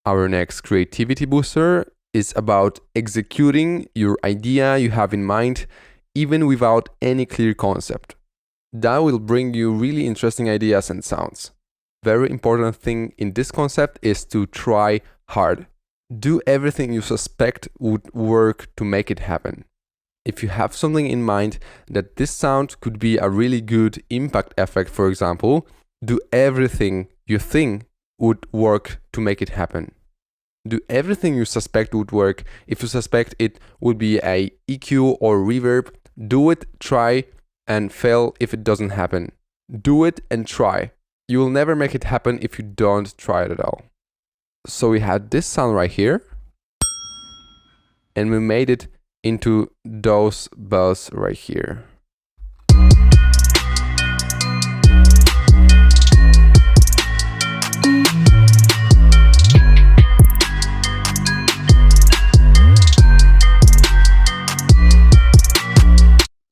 Our next creativity booster is about executing your idea you have in mind, even without any clear concept. That will bring you really interesting ideas and sounds. Very important thing in this concept is to try hard. Do everything you suspect would work to make it happen. If you have something in mind that this sound could be a really good impact effect, for example, do everything you think would work to make it happen. Do everything you suspect would work. If you suspect it would be a EQ or reverb, do it, try, and fail if it doesn't happen. Do it and try. You will never make it happen if you don't try it at all. So we had this sound right here, and we made it into those bells right here.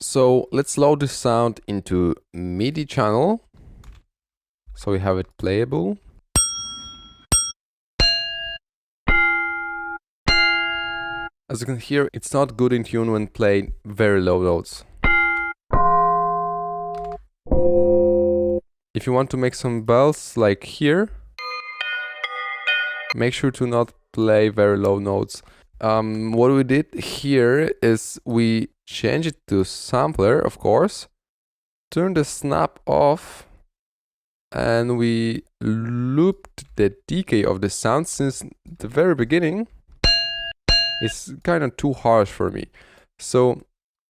So let's load this sound into MIDI channel. So we have it playable. As you can hear, it's not good in tune when playing very low notes. If you want to make some bells like here, make sure to not play very low notes. What we did here is we changed it to sampler, of course, turn the snap off, and we looped the decay of the sound since the very beginning. It's kind of too harsh for me. So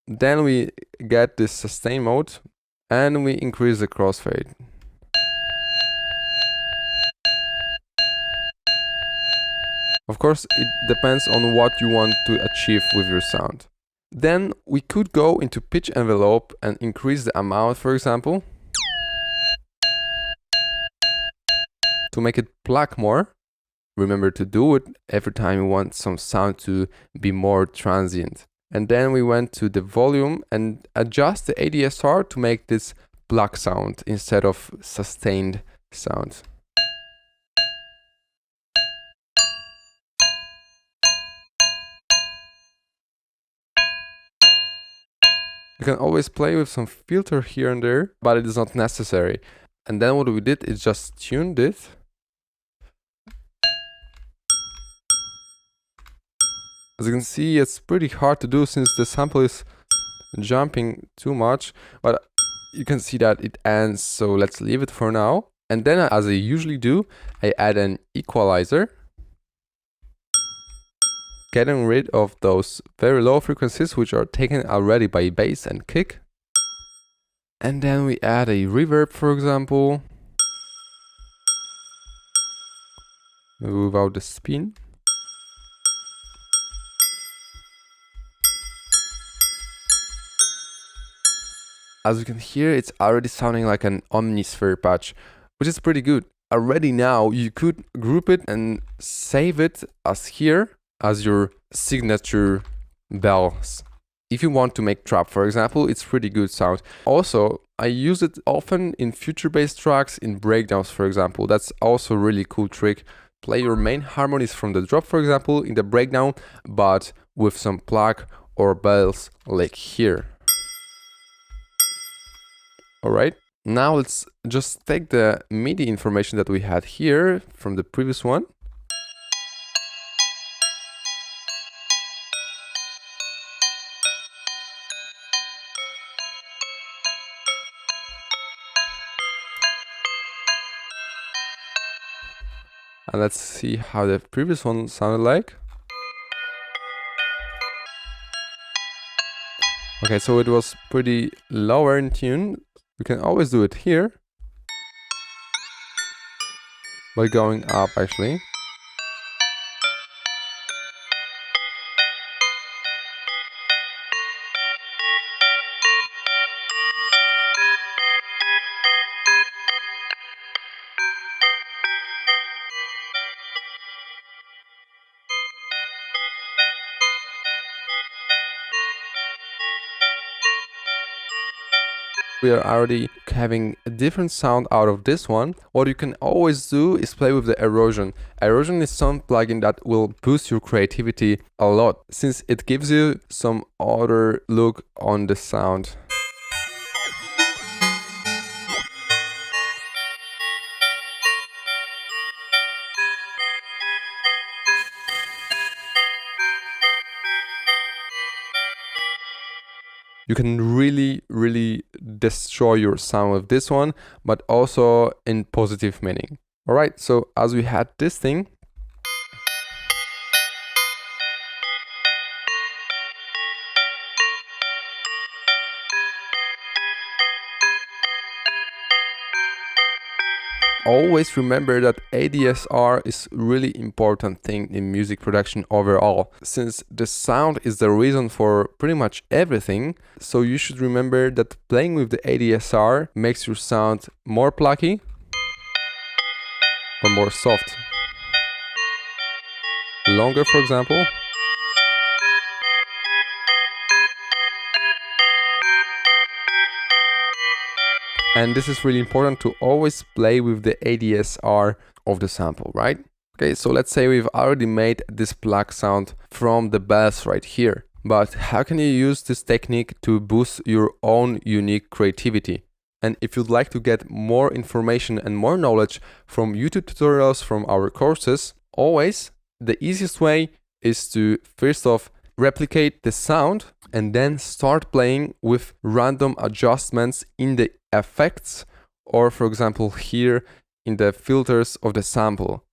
then we get this sustain mode and we increase the crossfade. Of course, it depends on what you want to achieve with your sound. Then we could go into pitch envelope and increase the amount, for example, to make it pluck more. Remember to do it every time you want some sound to be more transient. And then we went to the volume and adjust the ADSR to make this pluck sound instead of sustained sound. You can always play with some filter here and there, but it is not necessary. And then what we did is just tuned it. As you can see, it's pretty hard to do since the sample is jumping too much, but you can see that it ends, so let's leave it for now. And then, as I usually do, I add an equalizer, getting rid of those very low frequencies which are taken already by bass and kick. And then we add a reverb, for example, without the spin. As you can hear, it's already sounding like an omnisphere patch, which is pretty good. Already now, you could group it and save it as here, as your signature bells. If you want to make trap, for example, it's pretty good sound. Also, I use it often in future bass tracks, in breakdowns, for example. That's also a really cool trick. Play your main harmonies from the drop, for example, in the breakdown, but with some pluck or bells like here. Alright, now let's just take the MIDI information that we had here from the previous one. And let's see how the previous one sounded like. Okay, so it was pretty lower in tune. We can always do it here by going up, actually. We are already having a different sound out of this one. What you can always do is play with the erosion. Erosion is some plugin that will boost your creativity a lot, since it gives you some other look on the sound. You can really destroy your sound with this one, but also in positive meaning. All right, so as we had this thing, always remember that ADSR is really important thing in music production overall, since the sound is the reason for pretty much everything. So you should remember that playing with the ADSR makes your sound more plucky or more soft. Longer, for example. And this is really important to always play with the ADSR of the sample, right? Okay, so let's say we've already made this pluck sound from the bells right here. But how can you use this technique to boost your own unique creativity? And if you'd like to get more information and more knowledge from YouTube tutorials from our courses, always the easiest way is to first off replicate the sound and then start playing with random adjustments in the effects, or for example here in the filters of the sample.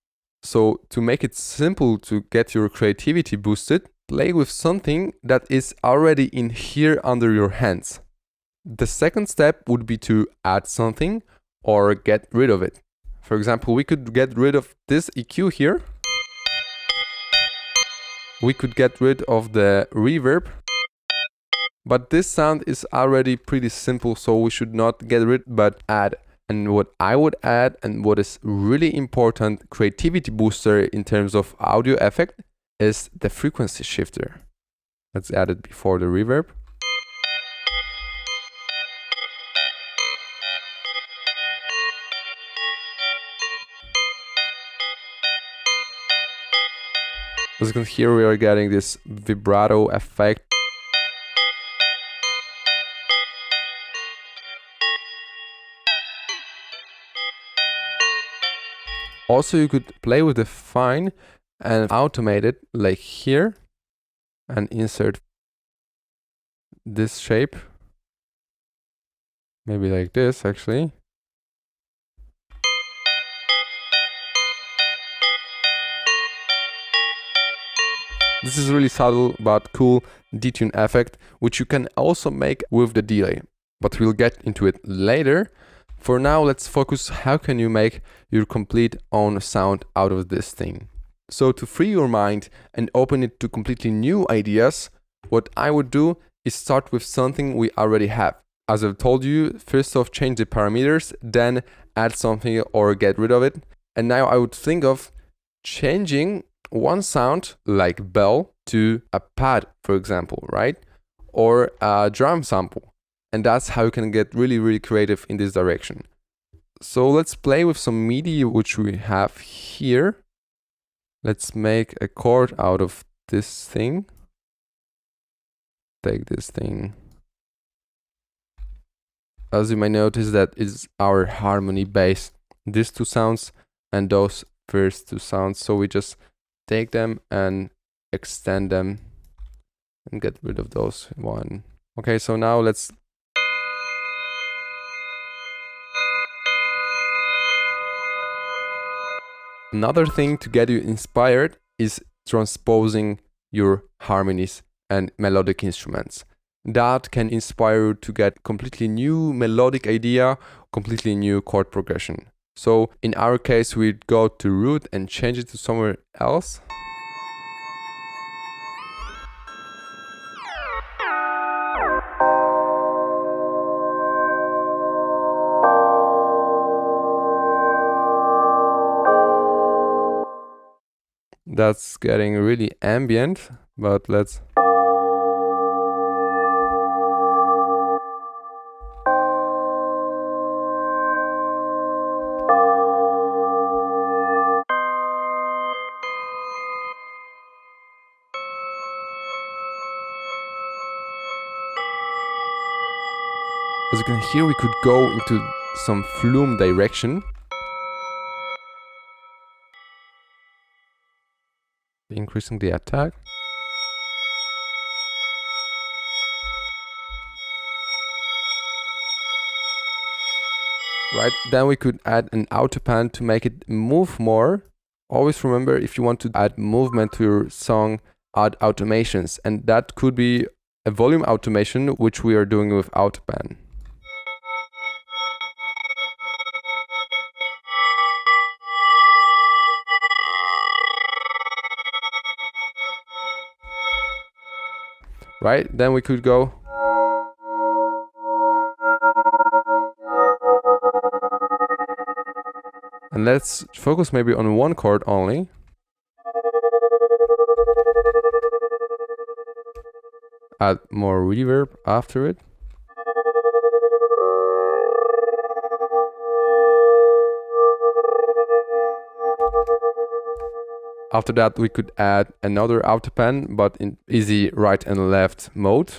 So to make it simple to get your creativity boosted, play with something that is already in here under your hands. The second step would be to add something or get rid of it. For example, we could get rid of this EQ here. We could get rid of the reverb. But this sound is already pretty simple, so we should not get rid but add. And what I would add, and what is really important creativity booster in terms of audio effect, is the frequency shifter. Let's add it before the reverb. As you can hear, we are getting this vibrato effect. Also, you could play with the fine and automate it like here and insert this shape. Maybe like this actually. This is really subtle but cool detune effect, which you can also make with the delay, but we'll get into it later. For now, let's focus how can you make your complete own sound out of this thing. So to free your mind and open it to completely new ideas, what I would do is start with something we already have. As I've told you, first off change the parameters, then add something or get rid of it. And now I would think of changing one sound like bell to a pad, for example, right? Or a drum sample. And that's how you can get really creative in this direction. So let's play with some MIDI, which we have here. Let's make a chord out of this thing. Take this thing. As you may notice, that is our harmony base. These two sounds and those first two sounds. So we just take them and extend them and get rid of those one. Okay, so now let's another thing to get you inspired is transposing your harmonies and melodic instruments. That can inspire you to get completely new melodic idea, completely new chord progression. So in our case, we'd go to root and change it to somewhere else. That's getting really ambient, but let's... As you can hear, we could go into some flume direction. Increasing the attack. Right, then we could add an autopan to make it move more. Always remember, if you want to add movement to your song, add automations, and that could be a volume automation, which we are doing with autopan. Right, then we could go. And let's focus maybe on one chord only. Add more reverb after it. After that, we could add another autopan, but in easy right and left mode.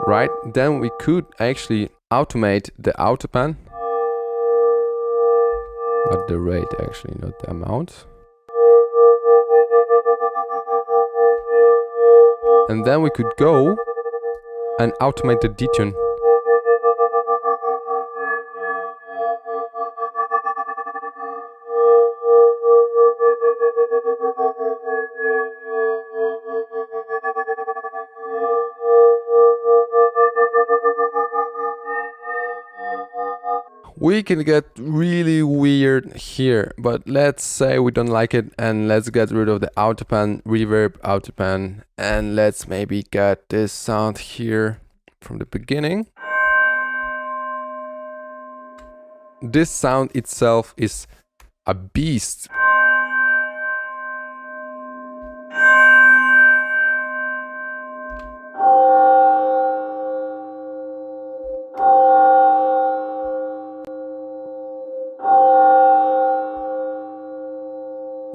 Right, then we could actually automate the autopan. But the rate actually, not the amount. And then we could go and automate the detune. We can get really weird here, but let's say we don't like it and let's get rid of the autopan, reverb autopan, and let's maybe get this sound here from the beginning. This sound itself is a beast.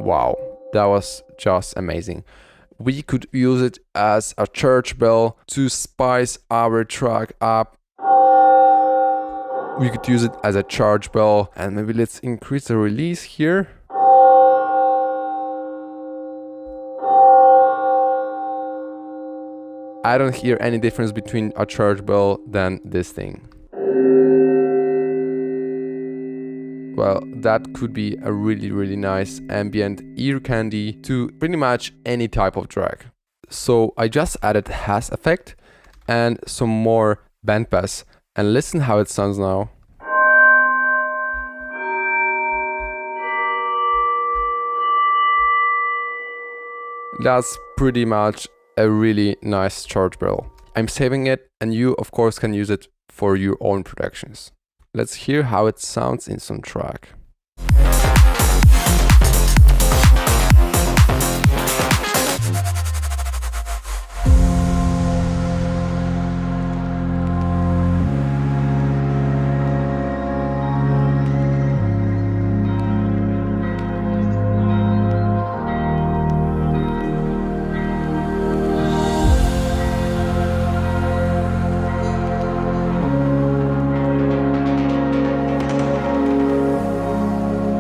Wow, that was just amazing. We could use it as a church bell to spice our track up. We could use it as a charge bell, and maybe let's increase the release here. I don't hear any difference between a charge bell than this thing. Well, that could be a really nice ambient ear candy to pretty much any type of track. So I just added hash effect and some more bandpass, and listen how it sounds now. That's pretty much a really nice charge bell. I'm saving it, and you of course can use it for your own productions. Let's hear how it sounds in some track.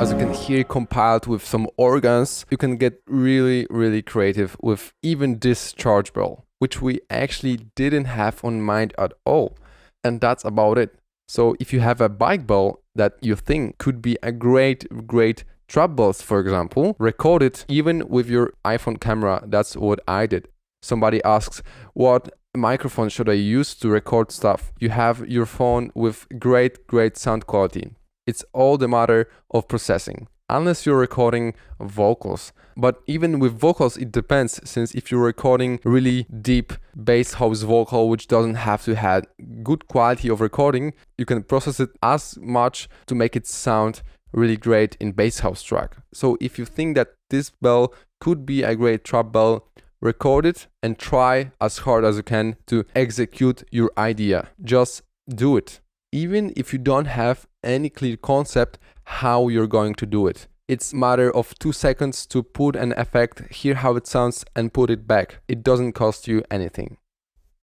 As you can hear, compiled with some organs, you can get really creative with even this charge bell, which we actually didn't have on mind at all. And that's about it. So if you have a bike bell that you think could be a great trap bells, for example, record it even with your iPhone camera. That's what I did. Somebody asks, what microphone should I use to record stuff? You have your phone with great sound quality. It's all the matter of processing, unless you're recording vocals. But even with vocals, it depends, since if you're recording really deep bass house vocal, which doesn't have to have good quality of recording, you can process it as much to make it sound really great in bass house track. So if you think that this bell could be a great trap bell, record it and try as hard as you can to execute your idea. Just do it. Even if you don't have any clear concept how you're going to do it. It's a matter of 2 seconds to put an effect, hear how it sounds, and put it back. It doesn't cost you anything.